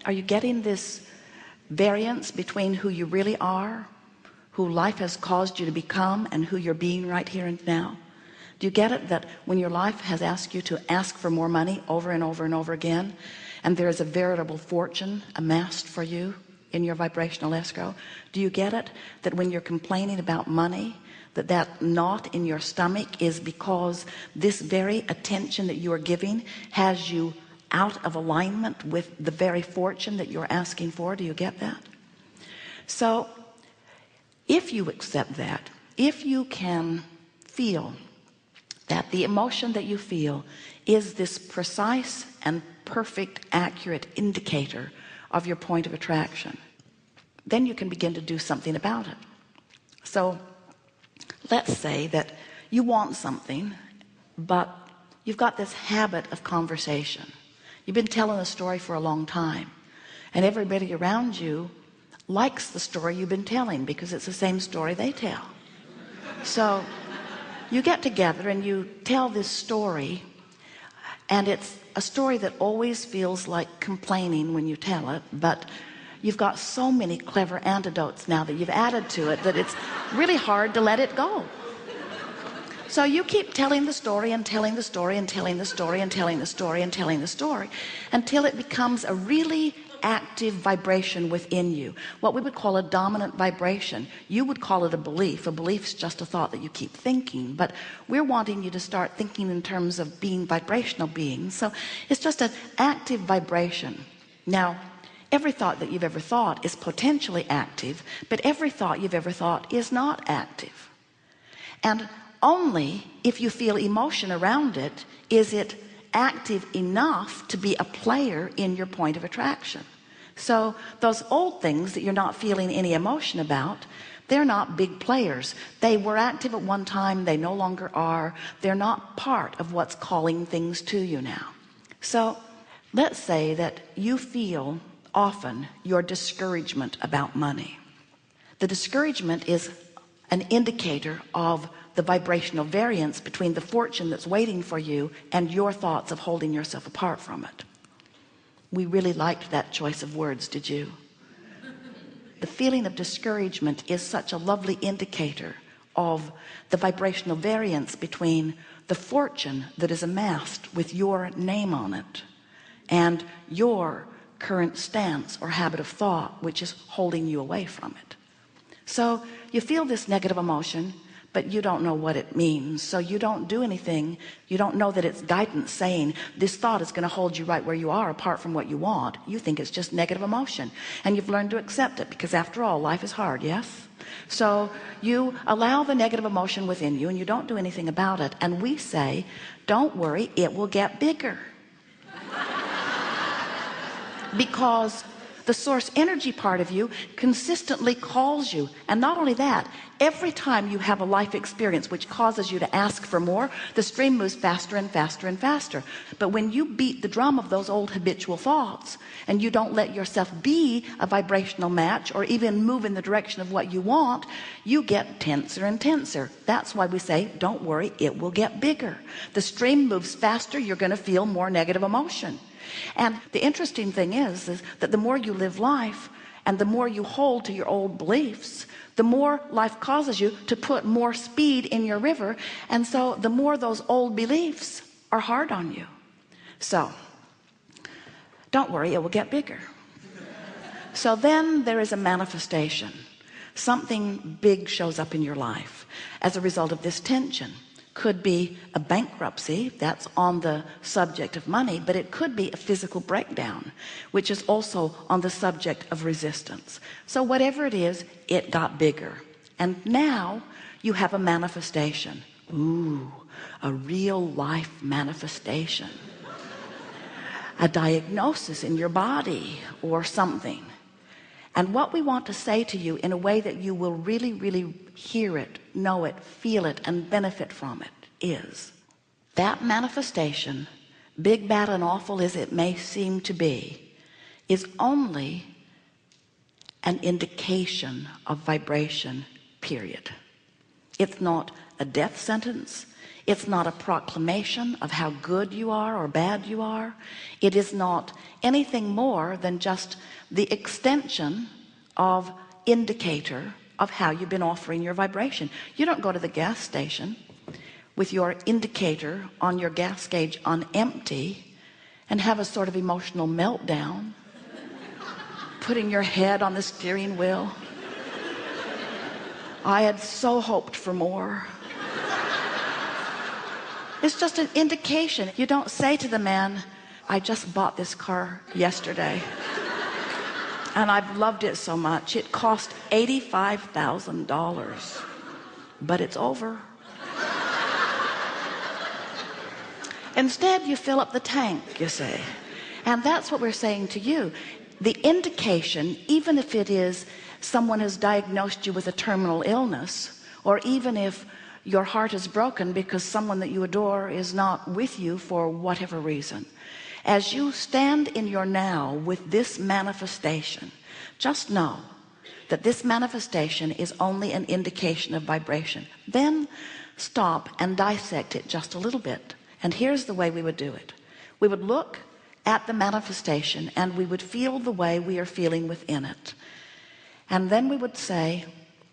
Are you getting this variance between who you really are, who life has caused you to become, and who you're being right here and now? Do you get it, that when your life has asked you to ask for more money over and over and over again, and there is a veritable fortune amassed for you in your vibrational escrow? Do you get it, that when you're complaining about money, that knot in your stomach is because this very attention that you are giving has you out of alignment with the very fortune that you're asking for? Do you get that? So if you accept that, if you can feel that the emotion that you feel is this precise and perfect, accurate indicator of your point of attraction, then you can begin to do something about it. So let's say that you want something, but you've got this habit of conversation. You've been telling a story for a long time, and everybody around you likes the story you've been telling because it's the same story they tell. So you get together and you tell this story, and it's a story that always feels like complaining when you tell it, but you've got so many clever antidotes now that you've added to it that it's really hard to let it go. So you keep telling the story and telling the story and telling the story and telling the story and telling the story until it becomes a really active vibration within you, what we would call a dominant vibration. You would call it a belief. A belief is just a thought that you keep thinking, but we're wanting you to start thinking in terms of being vibrational beings. So it's just an active vibration. Now, every thought that you've ever thought is potentially active, but every thought you've ever thought is not active. And only if you feel emotion around it is it active enough to be a player in your point of attraction. So those old things that you're not feeling any emotion about, they're not big players. They were active at one time, they no longer are. They're not part of what's calling things to you now. So let's say that you feel often your discouragement about money. The discouragement is an indicator of the vibrational variance between the fortune that's waiting for you and your thoughts of holding yourself apart from it. We really liked that choice of words, did you? The feeling of discouragement is such a lovely indicator of the vibrational variance between the fortune that is amassed with your name on it and your current stance or habit of thought, which is holding you away from it. So you feel this negative emotion, but you don't know what it means, so you don't do anything. You don't know that it's guidance saying this thought is going to hold you right where you are apart from what you want. You think it's just negative emotion, and you've learned to accept it because after all, life is hard. Yes, so you allow the negative emotion within you and you don't do anything about it, and we say, don't worry, it will get bigger. Because the source energy part of you consistently calls you. And not only that, every time you have a life experience which causes you to ask for more, the stream moves faster and faster and faster. But when you beat the drum of those old habitual thoughts and you don't let yourself be a vibrational match or even move in the direction of what you want, you get tenser and tenser. That's why we say, don't worry, it will get bigger. The stream moves faster, you're going to feel more negative emotion. And the interesting thing is that the more you live life and the more you hold to your old beliefs, the more life causes you to put more speed in your river, and so the more those old beliefs are hard on you. So don't worry, it will get bigger. So then there is a manifestation. Something big shows up in your life as a result of this tension. Could be a bankruptcy, that's on the subject of money, but it could be a physical breakdown, which is also on the subject of resistance. So whatever it is, it got bigger, and now you have a manifestation. Ooh, a real life manifestation, a diagnosis in your body or something. And what we want to say to you in a way that you will really, really hear it, know it, feel it, and benefit from it is that manifestation, big, bad, and awful as it may seem to be, is only an indication of vibration, period. It's not a death sentence. It's not a proclamation of how good you are or bad you are. It is not anything more than just the extension of indicator of how you've been offering your vibration. You don't go to the gas station with your indicator on your gas gauge on empty and have a sort of emotional meltdown, putting your head on the steering wheel. I had so hoped for more. It's just an indication. You don't say to the man, I just bought this car yesterday and I've loved it so much. It cost $85,000, but it's over. Instead, you fill up the tank, you see. And that's what we're saying to you. The indication, even if it is someone has diagnosed you with a terminal illness, or even if your heart is broken because someone that you adore is not with you for whatever reason, as you stand in your now with this manifestation, just know that this manifestation is only an indication of vibration. Then stop and dissect it just a little bit. And here's the way we would do it. We would look at the manifestation and we would feel the way we are feeling within it. And then we would say,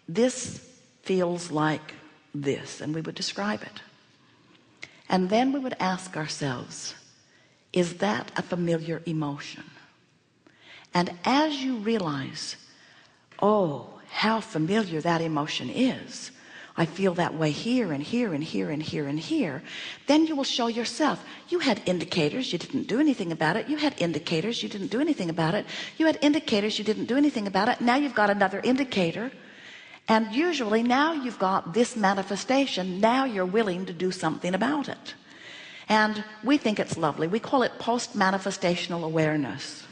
this feels like this, and we would describe it. And then we would ask ourselves, is that a familiar emotion? And as you realize, oh, how familiar that emotion is, I feel that way here and here and here and here and here, then you will show yourself, you had indicators, you didn't do anything about it. You had indicators, you didn't do anything about it. You had indicators, you didn't do anything about it. Now you've got another indicator. And usually now you've got this manifestation. Now you're willing to do something about it. And we think it's lovely. We call it post-manifestational awareness.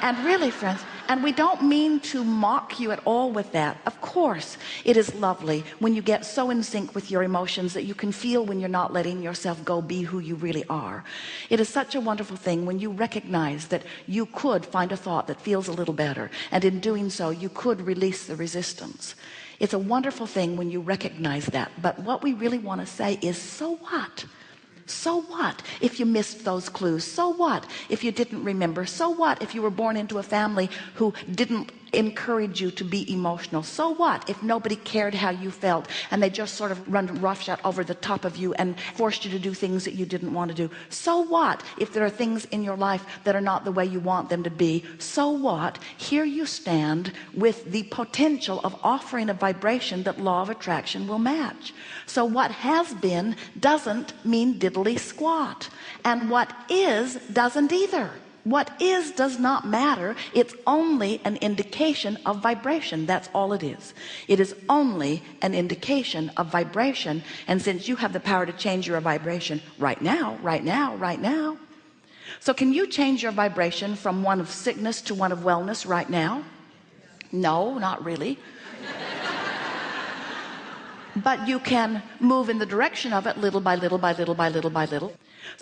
And really, friends, and we don't mean to mock you at all with that. Of course, it is lovely when you get so in sync with your emotions that you can feel when you're not letting yourself go be who you really are. It is such a wonderful thing when you recognize that you could find a thought that feels a little better, and in doing so you could release the resistance. It's a wonderful thing when you recognize that. But what we really want to say is, so what? So what if you missed those clues? So what if you didn't remember? So what if you were born into a family who didn't encourage you to be emotional? So what if nobody cared how you felt and they just sort of run roughshod over the top of you and forced you to do things that you didn't want to do? So what if there are things in your life that are not the way you want them to be? So what? Here you stand with the potential of offering a vibration that law of attraction will match. So what has been doesn't mean diddly squat, and what is doesn't either. What is does not matter. It's only an indication of vibration. That's all it is. It is only an indication of vibration. And since you have the power to change your vibration right now, right now, right now. So can you change your vibration from one of sickness to one of wellness right now? No, not really. But you can move in the direction of it little by little by little by little by little.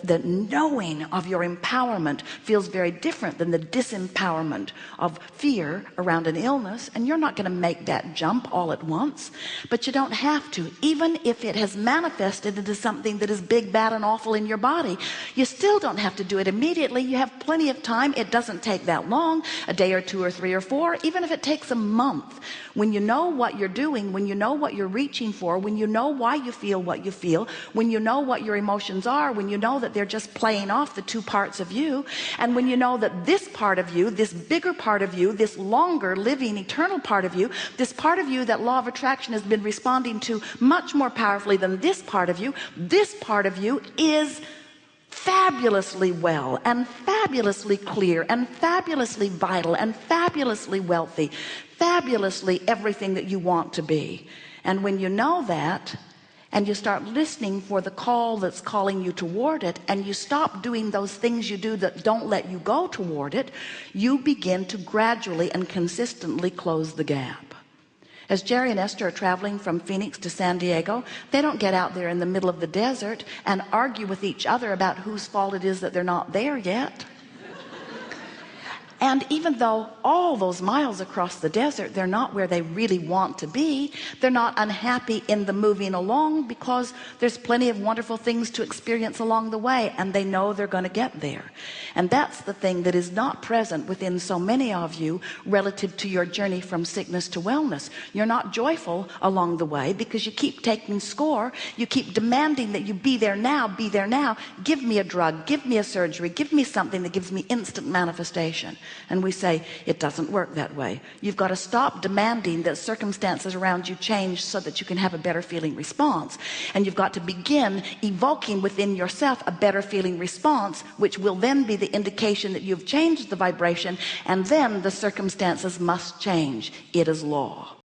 The knowing of your empowerment feels very different than the disempowerment of fear around an illness. And you're not going to make that jump all at once, but you don't have to. Even if it has manifested into something that is big, bad, and awful in your body, you still don't have to do it immediately. You have plenty of time. It doesn't take that long, a day or two or three or four, even if it takes a month. When you know what you're doing, when you know what you're reaching for, when you know why you feel what you feel, when you know what your emotions are, when you know that they're just playing off the two parts of you, and when you know that this part of you, this bigger part of you, this longer living eternal part of you, this part of you that law of attraction has been responding to much more powerfully than this part of you, this part of you is fabulously well and fabulously clear and fabulously vital and fabulously wealthy, fabulously everything that you want to be. And when you know that, and you start listening for the call that's calling you toward it, and you stop doing those things you do that don't let you go toward it, you begin to gradually and consistently close the gap. As Jerry and Esther are traveling from Phoenix to San Diego, they don't get out there in the middle of the desert and argue with each other about whose fault it is that they're not there yet. And even though all those miles across the desert, they're not where they really want to be, they're not unhappy in the moving along, because there's plenty of wonderful things to experience along the way, and they know they're going to get there. And that's the thing that is not present within so many of you relative to your journey from sickness to wellness. You're not joyful along the way because you keep taking score. You keep demanding that you be there now, be there now. Give me a drug, give me a surgery, give me something that gives me instant manifestation. And we say it doesn't work that way. You've got to stop demanding that circumstances around you change so that you can have a better feeling response. And you've got to begin evoking within yourself a better feeling response, which will then be the indication that you've changed the vibration, and then the circumstances must change. It is law.